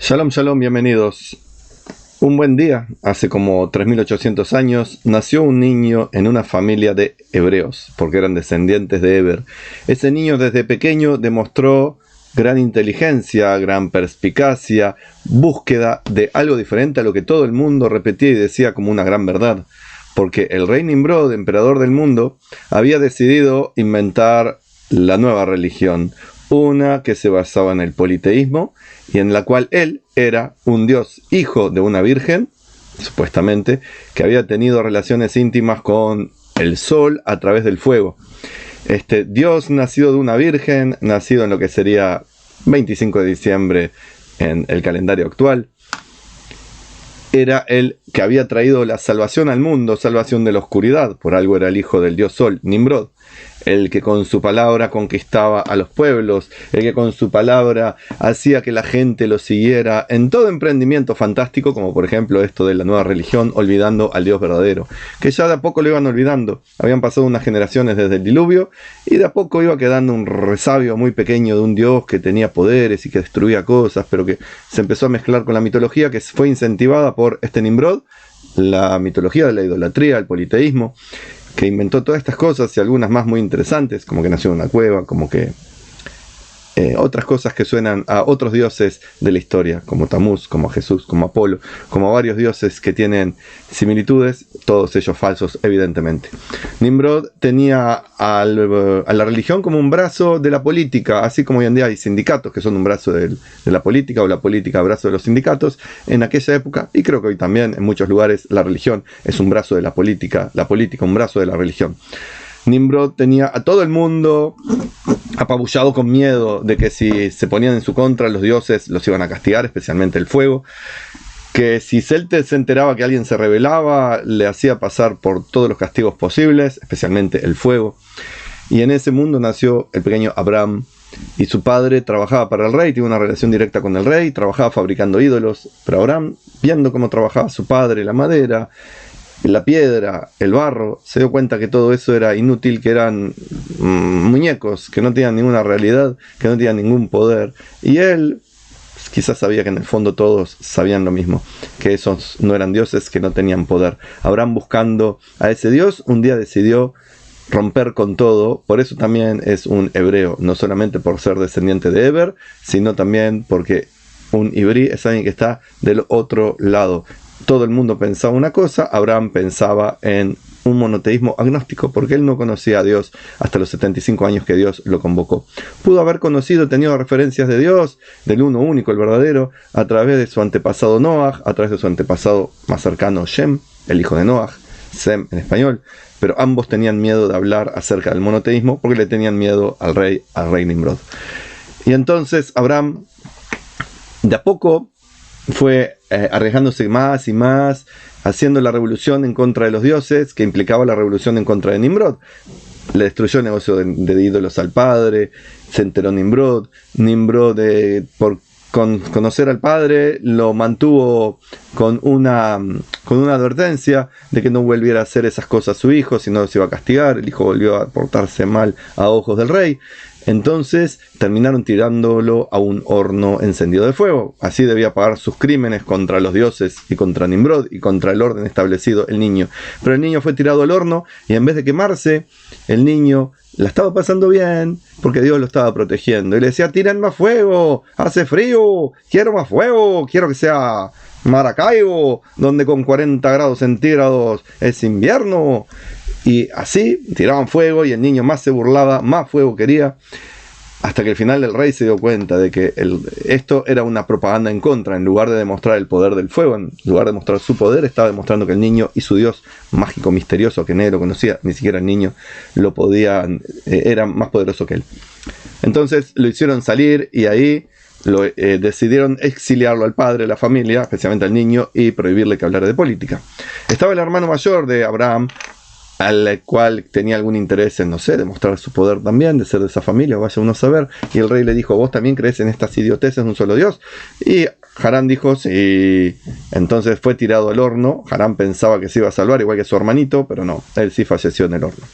Shalom, shalom, bienvenidos. Un buen día, hace como 3800 años, nació un niño en una familia de hebreos, porque eran descendientes de Eber. Ese niño desde pequeño demostró gran inteligencia, gran perspicacia, búsqueda de algo diferente a lo que todo el mundo repetía y decía como una gran verdad. Porque el rey Nimrod, emperador del mundo, había decidido inventar la nueva religión, una que se basaba en el politeísmo y en la cual él era un dios hijo de una virgen, supuestamente, que había tenido relaciones íntimas con el sol a través del fuego. Este dios nacido de una virgen, nacido en lo que sería 25 de diciembre en el calendario actual, era el que había traído la salvación al mundo, salvación de la oscuridad. Por algo era el hijo del dios Sol, Nimrod, el que con su palabra conquistaba a los pueblos, el que con su palabra hacía que la gente lo siguiera en todo emprendimiento fantástico, como por ejemplo esto de la nueva religión, olvidando al Dios verdadero, que ya de a poco lo iban olvidando. Habían pasado unas generaciones desde el diluvio y de a poco iba quedando un resabio muy pequeño de un Dios que tenía poderes y que destruía cosas, pero que se empezó a mezclar con la mitología que fue incentivada por este Nimrod, la mitología de la idolatría, el politeísmo, que inventó todas estas cosas y algunas más muy interesantes, como que nació en una cueva, como que otras cosas que suenan a otros dioses de la historia, como Tamuz, como Jesús, como Apolo, como varios dioses que tienen similitudes, todos ellos falsos, evidentemente. Nimrod tenía a la religión como un brazo de la política, así como hoy en día hay sindicatos que son un brazo de la política, o la política brazo de los sindicatos. En aquella época, y creo que hoy también en muchos lugares, la religión es un brazo de la política un brazo de la religión. Nimrod tenía a todo el mundo apabullado con miedo de que si se ponían en su contra los dioses los iban a castigar, especialmente el fuego, que si él se enteraba que alguien se rebelaba le hacía pasar por todos los castigos posibles, especialmente el fuego. Y en ese mundo nació el pequeño Abraham, y su padre trabajaba para el rey, tiene una relación directa con el rey, trabajaba fabricando ídolos, pero Abraham, viendo cómo trabajaba su padre la madera, la piedra, el barro, se dio cuenta que todo eso era inútil, que eran muñecos, que no tenían ninguna realidad, que no tenían ningún poder. Y él quizás sabía que en el fondo todos sabían lo mismo, que esos no eran dioses, que no tenían poder. Abraham, buscando a ese Dios, un día decidió romper con todo. Por eso también es un hebreo, no solamente por ser descendiente de Eber, sino también porque un ibrí es alguien que está del otro lado. Todo el mundo pensaba una cosa, Abraham pensaba en un monoteísmo agnóstico, porque él no conocía a Dios hasta los 75 años que Dios lo convocó. Pudo haber tenido referencias de Dios, del uno único, el verdadero, a través de su antepasado Noah, a través de su antepasado más cercano Shem, el hijo de Noah, Sem en español, pero ambos tenían miedo de hablar acerca del monoteísmo porque le tenían miedo al rey Nimrod. Y entonces Abraham, de a poco, fue arriesgándose más y más, haciendo la revolución en contra de los dioses, que implicaba la revolución en contra de Nimrod. Le destruyó el negocio de ídolos al padre, se enteró Nimrod, por conocer al padre, lo mantuvo con una advertencia de que no volviera a hacer esas cosas a su hijo, si no se iba a castigar. El hijo volvió a portarse mal a ojos del rey. Entonces terminaron tirándolo a un horno encendido de fuego. Así debía pagar sus crímenes contra los dioses y contra Nimrod y contra el orden establecido el niño. Pero el niño fue tirado al horno y en vez de quemarse, el niño la estaba pasando bien porque Dios lo estaba protegiendo. Y le decía: tiren más fuego, hace frío, quiero más fuego, quiero que sea Maracaibo, donde con 40 grados centígrados es invierno. Y así tiraban fuego y el niño más se burlaba, más fuego quería, hasta que al final el rey se dio cuenta de que esto era una propaganda en contra. En lugar de demostrar el poder del fuego, en lugar de mostrar su poder, estaba demostrando que el niño y su Dios mágico, misterioso, que nadie lo conocía, ni siquiera el niño lo podía, era más poderoso que él. Entonces lo hicieron salir y ahí decidieron exiliarlo al padre, la familia, especialmente al niño, y prohibirle que hablara de política. Estaba el hermano mayor de Abraham, al cual tenía algún interés en, no sé, demostrar su poder también, de ser de esa familia, vaya uno a saber. Y el rey le dijo: ¿vos también crees en estas idioteces de un solo Dios? Y Harán dijo sí. Entonces fue tirado al horno. Harán pensaba que se iba a salvar, igual que su hermanito, pero no, él sí falleció en el horno.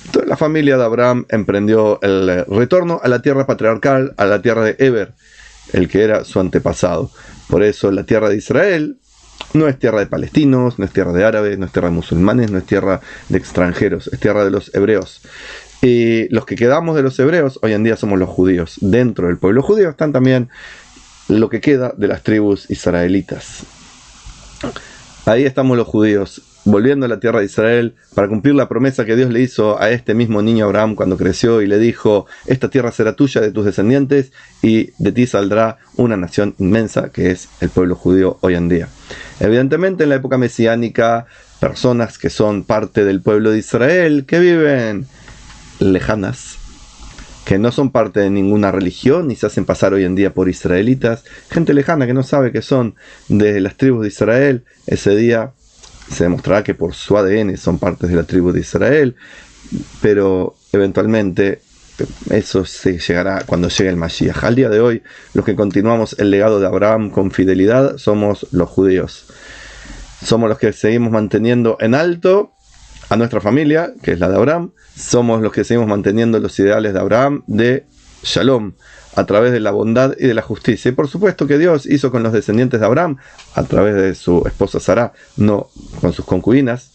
Entonces la familia de Abraham emprendió el retorno a la tierra patriarcal, a la tierra de Eber. el que era su antepasado. Por eso la tierra de Israel no es tierra de palestinos, no es tierra de árabes, no es tierra de musulmanes, no es tierra de extranjeros, es tierra de los hebreos. Y los que quedamos de los hebreos hoy en día somos los judíos. Dentro del pueblo judío están también lo que queda de las tribus israelitas. Ahí estamos los judíos, volviendo a la tierra de Israel para cumplir la promesa que Dios le hizo a este mismo niño Abraham cuando creció y le dijo: esta tierra será tuya, de tus descendientes, y de ti saldrá una nación inmensa que es el pueblo judío hoy en día. Evidentemente en la época mesiánica, personas que son parte del pueblo de Israel, que viven lejanas, que no son parte de ninguna religión ni se hacen pasar hoy en día por israelitas, gente lejana que no sabe que son de las tribus de Israel, ese día se demostrará que por su ADN son partes de la tribu de Israel, pero eventualmente eso se llegará cuando llegue el Mashiach. Al día de hoy, los que continuamos el legado de Abraham con fidelidad somos los judíos. Somos los que seguimos manteniendo en alto a nuestra familia, que es la de Abraham. Somos los que seguimos manteniendo los ideales de Abraham, de Shalom, a través de la bondad y de la justicia. Y por supuesto que Dios hizo con los descendientes de Abraham, a través de su esposa Sará, no con sus concubinas,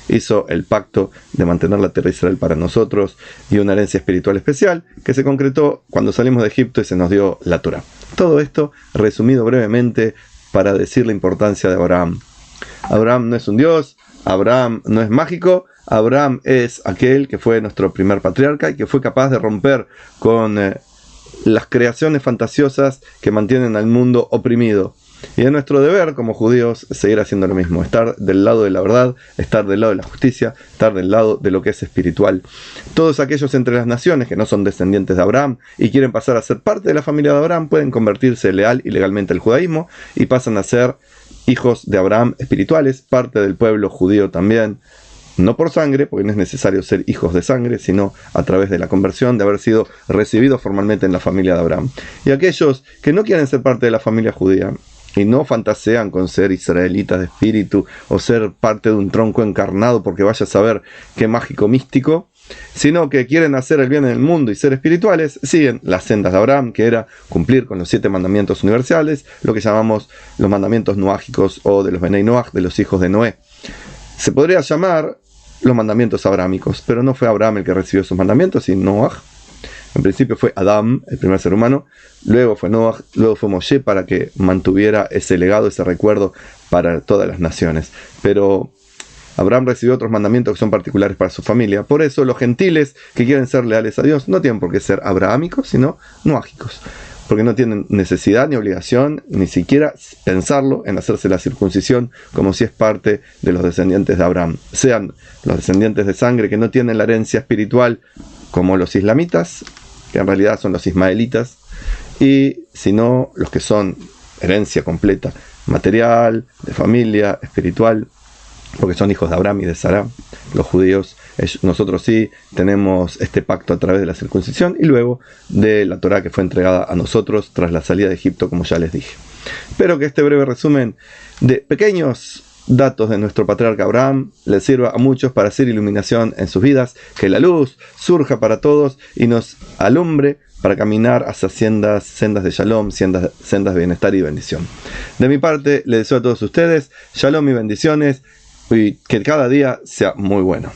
hizo el pacto de mantener la tierra de Israel para nosotros y una herencia espiritual especial que se concretó cuando salimos de Egipto y se nos dio la Torá. Todo esto resumido brevemente para decir la importancia de Abraham. Abraham no es un dios, Abraham no es mágico, Abraham es aquel que fue nuestro primer patriarca y que fue capaz de romper con las creaciones fantasiosas que mantienen al mundo oprimido. Y es nuestro deber como judíos seguir haciendo lo mismo, estar del lado de la verdad, estar del lado de la justicia, estar del lado de lo que es espiritual. Todos aquellos entre las naciones que no son descendientes de Abraham y quieren pasar a ser parte de la familia de Abraham pueden convertirse leal y legalmente al judaísmo y pasan a ser hijos de Abraham espirituales, parte del pueblo judío también, no por sangre, porque no es necesario ser hijos de sangre, sino a través de la conversión, de haber sido recibidos formalmente en la familia de Abraham. Y aquellos que no quieren ser parte de la familia judía y no fantasean con ser israelitas de espíritu o ser parte de un tronco encarnado porque vaya a saber qué mágico místico, sino que quieren hacer el bien en el mundo y ser espirituales, siguen las sendas de Abraham, que era cumplir con los 7 mandamientos universales, lo que llamamos los mandamientos noágicos o de los Benei Noach, de los hijos de Noé. Se podría llamar los mandamientos abrámicos, pero no fue Abraham el que recibió esos mandamientos, sino Noach. En principio fue Adán, el primer ser humano, luego fue Noach, luego fue Moshe para que mantuviera ese legado, ese recuerdo para todas las naciones. Pero Abraham recibió otros mandamientos que son particulares para su familia. Por eso los gentiles que quieren ser leales a Dios no tienen por qué ser abrahámicos, sino noágicos, porque no tienen necesidad ni obligación, ni siquiera pensarlo en hacerse la circuncisión, como si es parte de los descendientes de Abraham. Sean los descendientes de sangre que no tienen la herencia espiritual, como los islamitas, que en realidad son los ismaelitas, y sino los que son herencia completa, material, de familia, espiritual, porque son hijos de Abraham y de Sará, los judíos. Nosotros sí tenemos este pacto a través de la circuncisión y luego de la Torá que fue entregada a nosotros tras la salida de Egipto, como ya les dije. Espero que este breve resumen de pequeños datos de nuestro patriarca Abraham les sirva a muchos para hacer iluminación en sus vidas, que la luz surja para todos y nos alumbre para caminar hacia sendas de Shalom, sendas de bienestar y bendición. De mi parte, les deseo a todos ustedes Shalom y bendiciones, y que cada día sea muy bueno.